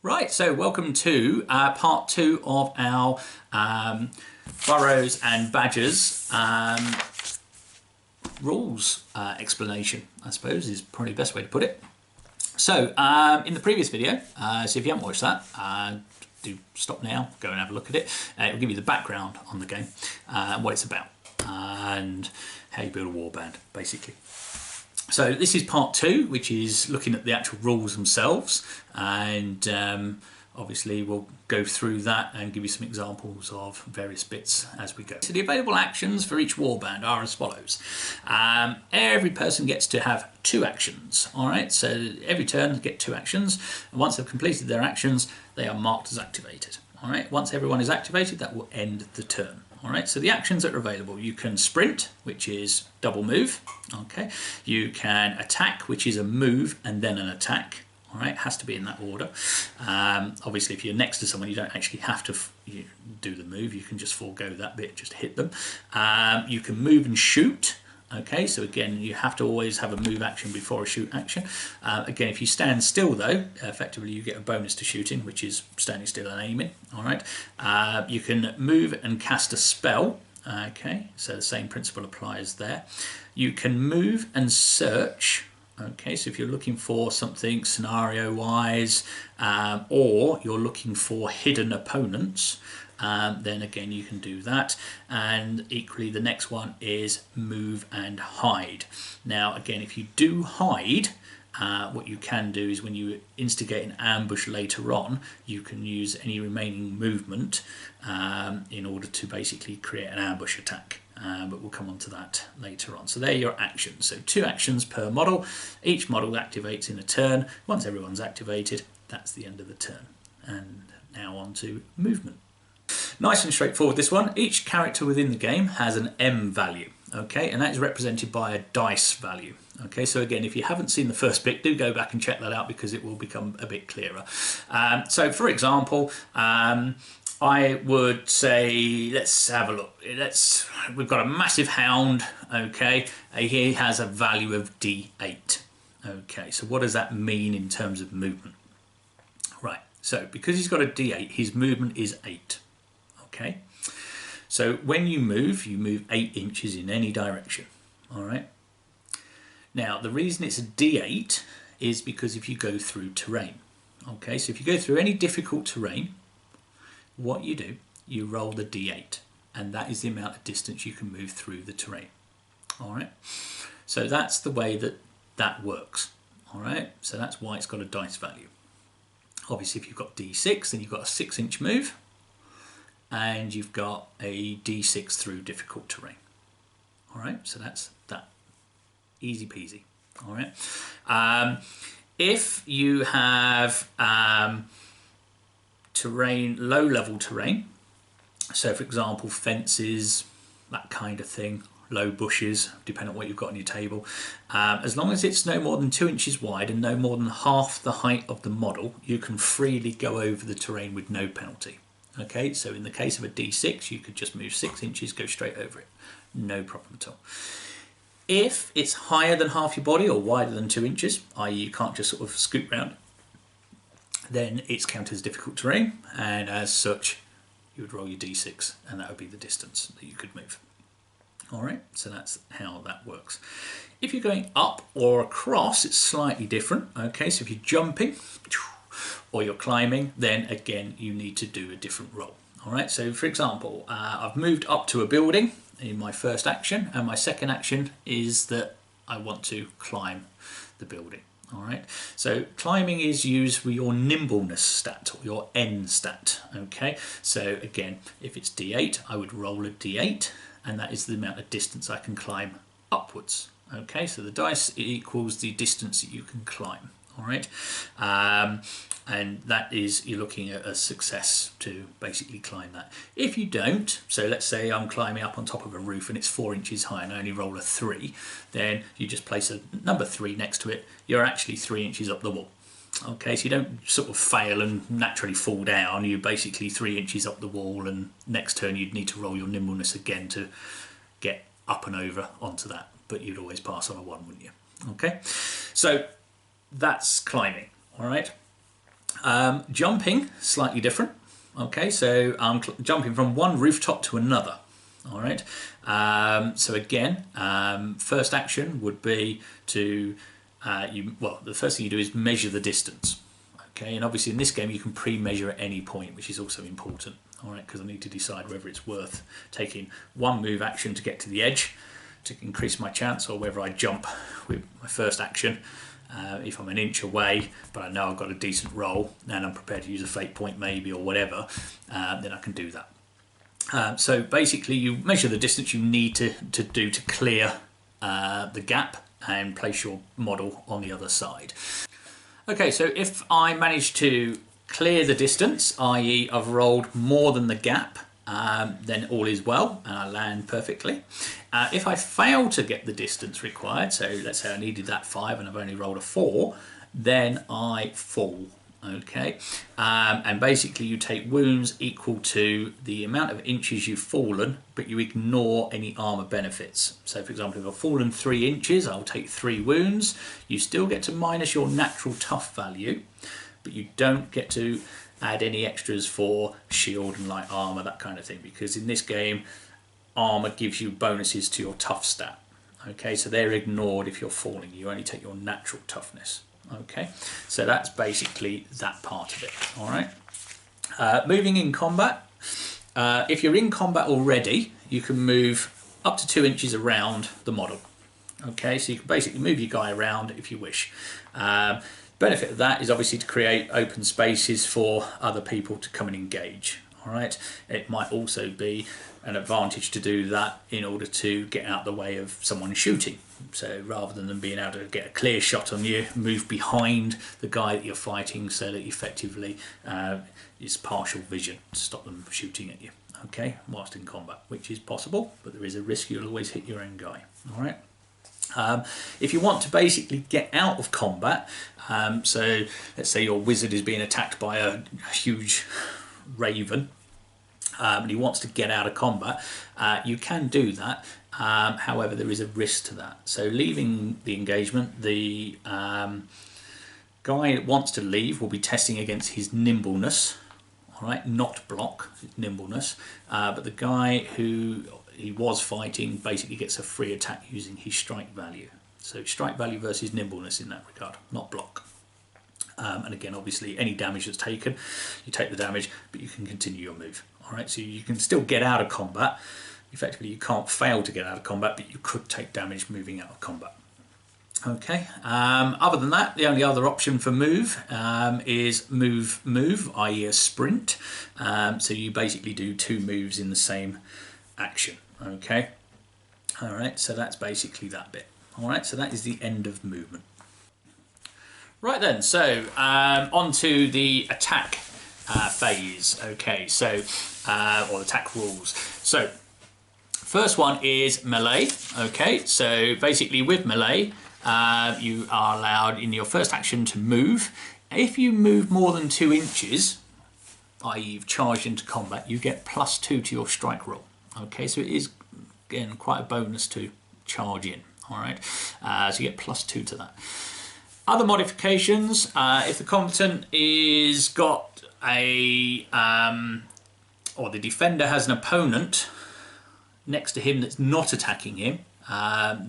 Right, so welcome to part two of our Burrows and Badgers rules explanation, I suppose is probably the best way to put it. So in the previous video, so if you haven't watched that, do stop now, go and have a look at it. It will give you the background on the game, what it's about, and how you build a warband, basically. So this is part two, which is looking at the actual rules themselves, and obviously we'll go through that and give you some examples of various bits as we go. So the available actions for each warband are as follows. Every person gets to have 2 actions, all right? So every turn they get 2 actions, and once they've completed their actions, they are marked as activated, all right? Once everyone is activated, that will end the turn. All right, so the actions that are available, you can sprint, which is double move, okay? You can attack, which is a move and then an attack, all right? It has to be in that order. Obviously, if you're next to someone, you don't actually have to do the move. You can just forego that bit, just hit them. You can move and shoot. Okay, so again, you have to always have a move action before a shoot action. Again, if you stand still though, effectively you get a bonus to shooting, which is standing still and aiming, all right? You can move and cast a spell, okay? So the same principle applies there. You can move and search, okay? So if you're looking for something scenario-wise, or you're looking for hidden opponents, then again you can do that. And equally the next one is move and hide. Now again, if you do hide, what you can do is when you instigate an ambush later on, you can use any remaining movement in order to basically create an ambush attack. But we'll come on to that later on. So they're your actions. So 2 actions per model. Each model activates in a turn. Once everyone's activated, that's the end of the turn. And now on to movement. Nice and straightforward, this one. Each character within the game has an M value, okay, and that is represented by a dice value. Okay, so again, if you haven't seen the first bit, do go back and check that out because it will become a bit clearer. So for example, I would say, let's have a look. We've got a massive hound, okay, he has a value of D8. Okay, so what does that mean in terms of movement? Right, so because he's got a D8, his movement is 8. Okay, so when you move 8 inches in any direction, all right? Now, the reason it's a D8 is because if you go through terrain, okay? So if you go through any difficult terrain, what you do, you roll the D8, and that is the amount of distance you can move through the terrain, all right? So that's the way that works, all right? So that's why it's got a dice value. Obviously, if you've got D6, then you've got a 6-inch move, and you've got a D6 through difficult terrain. All right, so that's that. Easy peasy. All right. If you have terrain, low-level terrain, so for example, fences, that kind of thing, low bushes, depending on what you've got on your table, as long as it's no more than 2 inches wide and no more than half the height of the model, you can freely go over the terrain with no penalty. Okay, so in the case of a D6, you could just move 6 inches, go straight over it. No problem at all. If it's higher than half your body or wider than 2 inches, i.e. you can't just sort of scoot round, then it's counted as difficult terrain, and as such, you would roll your D6, and that would be the distance that you could move. All right, so that's how that works. If you're going up or across, it's slightly different. Okay, so if you're jumping, or you're climbing, then again you need to do a different roll. All right, so for example, I've moved up to a building in my first action, and my second action is that I want to climb the building. All right, so climbing is used with your nimbleness stat or your N stat. Okay, so again, if it's D8, I would roll a D8, and that is the amount of distance I can climb upwards. Okay, so the dice equals the distance that you can climb. All right, and that is, you're looking at a success to basically climb that. If you don't, so let's say I'm climbing up on top of a roof and it's 4 inches high and I only roll a 3, then you just place a number 3 next to it. You're actually 3 inches up the wall. Okay, so you don't sort of fail and naturally fall down. You're basically 3 inches up the wall, and next turn you'd need to roll your nimbleness again to get up and over onto that. But you'd always pass on a 1, wouldn't you? Okay, so that's climbing. All right. Jumping, slightly different. Okay, so I'm jumping from one rooftop to another. All right. So again, first action would be to the first thing you do is measure the distance. Okay, and obviously in this game you can pre-measure at any point, which is also important. All right, because I need to decide whether it's worth taking one move action to get to the edge to increase my chance, or whether I jump with my first action if I'm an inch away, but I know I've got a decent roll and I'm prepared to use a fate point maybe or whatever, then I can do that. So basically you measure the distance you need to do to clear the gap and place your model on the other side. Okay, so if I manage to clear the distance, i.e. I've rolled more than the gap, then all is well and I land perfectly. If I fail to get the distance required, so let's say I needed that 5 and I've only rolled a 4, then I fall. Okay, and basically you take wounds equal to the amount of inches you've fallen, but you ignore any armor benefits. So for example, if I've fallen 3 inches, I'll take 3 wounds. You still get to minus your natural tough value, but you don't get to add any extras for shield and light armor, that kind of thing, because in this game armor gives you bonuses to your tough stat. Okay, so they're ignored if you're falling. You only take your natural toughness. Okay, so that's basically that part of it. All right, moving in combat. If you're in combat already, you can move up to 2 inches around the model. Okay, so you can basically move your guy around if you wish. Benefit of that is obviously to create open spaces for other people to come and engage. All right, it might also be an advantage to do that in order to get out the way of someone shooting. So rather than them being able to get a clear shot on you, move behind the guy that you're fighting so that effectively it's partial vision to stop them shooting at you. Okay, whilst in combat, which is possible, but there is a risk you'll always hit your own guy. All right. If you want to basically get out of combat, so let's say your wizard is being attacked by a huge raven, and he wants to get out of combat, you can do that. However, there is a risk to that. So leaving the engagement, the guy that wants to leave will be testing against his nimbleness, all right, not block, nimbleness, but the guy who he was fighting basically gets a free attack using his strike value. So strike value versus nimbleness in that regard, not block. And again, obviously, any damage that's taken, you take the damage, but you can continue your move. All right, so you can still get out of combat. Effectively, you can't fail to get out of combat, but you could take damage moving out of combat. Okay. Other than that, the only other option for move is move, i.e. a sprint. So you basically do 2 moves in the same action. Okay. All right. So that's basically that bit. All right. So that is the end of movement. Right then, so on to the attack phase. Okay, so or attack rules. So first one is melee. Okay, so basically with melee, you are allowed in your first action to move. If you move more than 2 inches, i.e. you've charged into combat, you get +2 to your strike roll. Okay, so it is again quite a bonus to charge in. All right, so you get +2 to that. Other modifications, if the combatant is got a, or the defender has an opponent next to him that's not attacking him,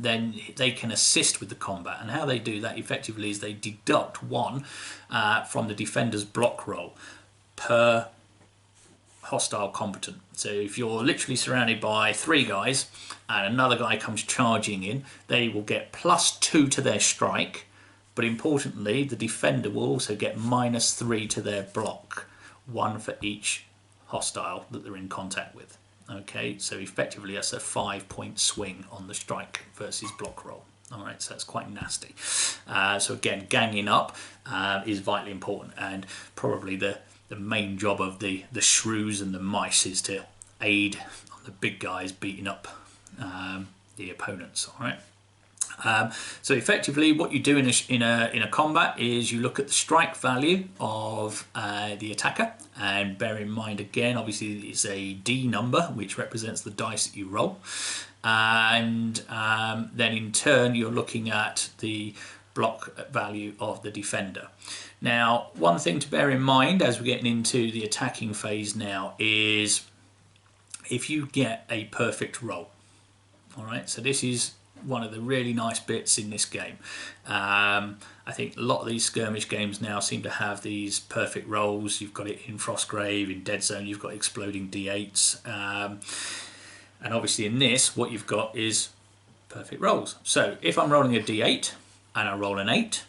then they can assist with the combat. And how they do that effectively is they deduct 1 from the defender's block roll per hostile combatant. So if you're literally surrounded by 3 guys and another guy comes charging in, they will get +2 to their strike. But importantly, the defender will also get -3 to their block, 1 for each hostile that they're in contact with. Okay, so effectively that's a 5-point swing on the strike versus block roll. All right, so that's quite nasty. So again, ganging up is vitally important, and probably the main job of the shrews and the mice is to aid on the big guys beating up the opponents. All right. So effectively what you do in a combat is you look at the strike value of the attacker, and bear in mind again, obviously it's a D number which represents the dice that you roll, and then in turn you're looking at the block value of the defender. Now, one thing to bear in mind as we're getting into the attacking phase now is if you get a perfect roll. All right, so this is one of the really nice bits in this game. I think a lot of these skirmish games now seem to have these perfect rolls. You've got it in Frostgrave, in Dead Zone you've got exploding D8s, and obviously in this what you've got is perfect rolls. So if I'm rolling a D8 and I roll an 8,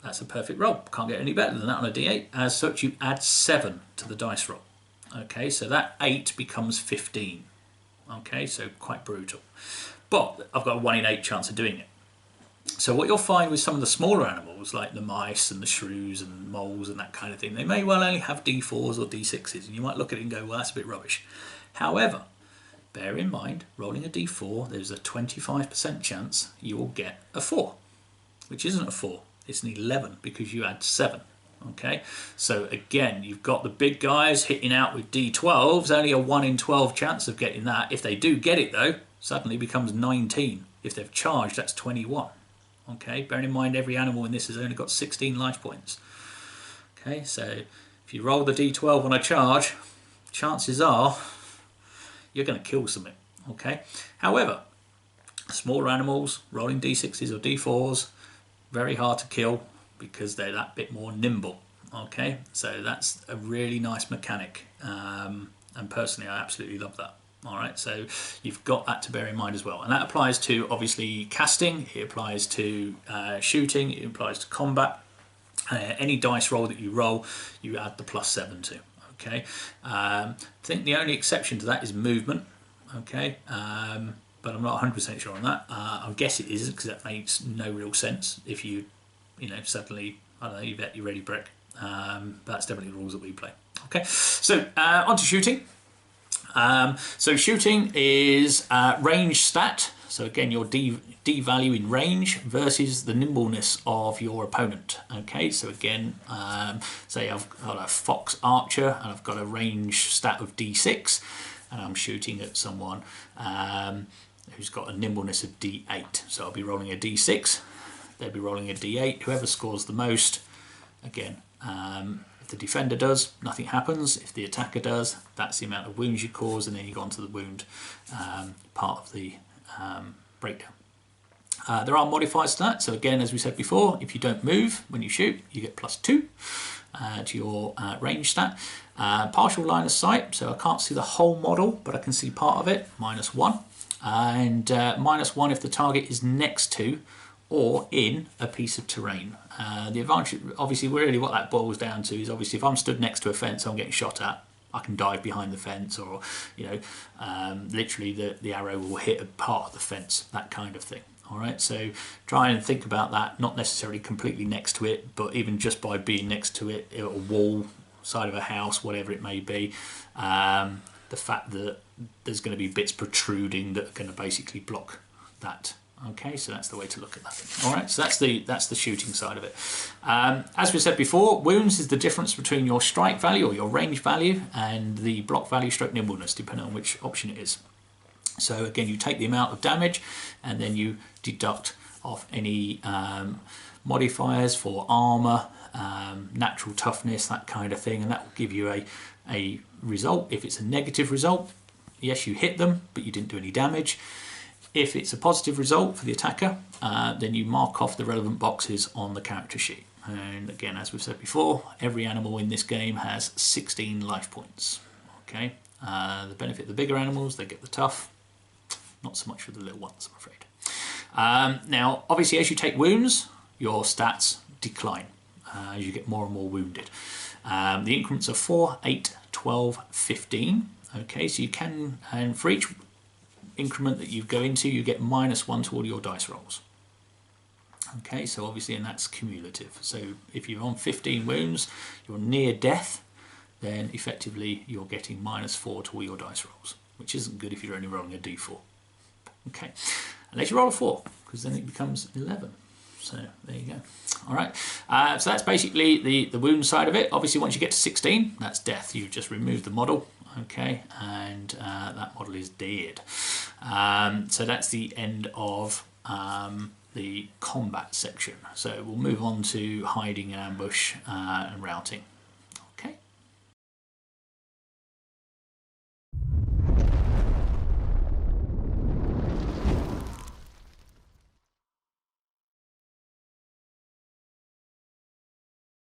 that's a perfect roll. Can't get any better than that on a D8. As such, you add 7 to the dice roll. Okay, so that 8 becomes 15. Okay, so quite brutal. But I've got a 1 in 8 chance of doing it. So what you'll find with some of the smaller animals, like the mice and the shrews and moles and that kind of thing, they may well only have D4s or D6s, and you might look at it and go, well, that's a bit rubbish. However, bear in mind, rolling a D4, there's a 25% chance you will get a 4, which isn't a 4, it's an 11 because you add 7. Okay, so again, you've got the big guys hitting out with D12s, only a 1 in 12 chance of getting that. If they do get it though, suddenly becomes 19. If they've charged, that's 21. Okay, bearing in mind every animal in this has only got 16 life points. Okay, so if you roll the D12 on a charge, chances are you're going to kill something. Okay, however, smaller animals rolling D6s or D4s, very hard to kill because they're that bit more nimble. Okay, so that's a really nice mechanic, and personally I absolutely love that. All right, so you've got that to bear in mind as well, and that applies to obviously casting, it applies to shooting, it applies to combat. Any dice roll that you roll, you add the +7 to. Okay, I think the only exception to that is movement. Okay, but I'm not 100% sure on that. I guess it is because that makes no real sense if you know, suddenly, I don't know, you bet you're ready brick. That's definitely the rules that we play. Okay, so on to shooting. So shooting is range stat. So again, your D value in range versus the nimbleness of your opponent. Okay, so again, say I've got a fox archer and I've got a range stat of D6, and I'm shooting at someone who's got a nimbleness of D8. So I'll be rolling a D6. They'll be rolling a D8. Whoever scores the most, again, if the defender does, nothing happens. If the attacker does, that's the amount of wounds you cause, and then you go on to the wound part of the breakdown. There are modifiers to that. So again, as we said before, if you don't move when you shoot, you get +2 to your range stat. Partial line of sight, so I can't see the whole model, but I can see part of it, -1. And -1 if the target is next to or in a piece of terrain. The advantage, obviously, really what that boils down to is obviously if I'm stood next to a fence, I'm getting shot at, I can dive behind the fence, or you know, literally the arrow will hit a part of the fence, that kind of thing. All right, so try and think about that, not necessarily completely next to it, but even just by being next to it, a wall, side of a house, whatever it may be, the fact that there's going to be bits protruding that are going to basically block that. Okay, so that's the way to look at that. All right, so that's the shooting side of it. As we said before, wounds is the difference between your strike value or your range value and the block value stroke nimbleness, depending on which option it is. So again, you take the amount of damage and then you deduct off any modifiers for armor, natural toughness, that kind of thing, and that will give you a result. If it's a negative result, yes, you hit them, but you didn't do any damage. If it's a positive result for the attacker, then you mark off the relevant boxes on the character sheet. And again, as we've said before, every animal in this game has 16 life points. Okay, the benefit of the bigger animals, they get the tough, not so much for the little ones, I'm afraid. Now, obviously, as you take wounds, your stats decline as you get more and more wounded. The increments are 4, 8, 12, 15. Okay, so you can, and for each increment that you go into, you get -1 to all your dice rolls. Okay, so obviously, and that's cumulative. So if you're on 15 wounds, you're near death, then effectively you're getting -4 to all your dice rolls, which isn't good if you're only rolling a d4. Okay, unless you roll a 4, because then it becomes 11. So there you go. All right, so that's basically the wound side of it. Obviously, once you get to 16, that's death. You just remove the model. Okay, and that model is dead. So that's the end of the combat section. So we'll move on to hiding and ambush and routing.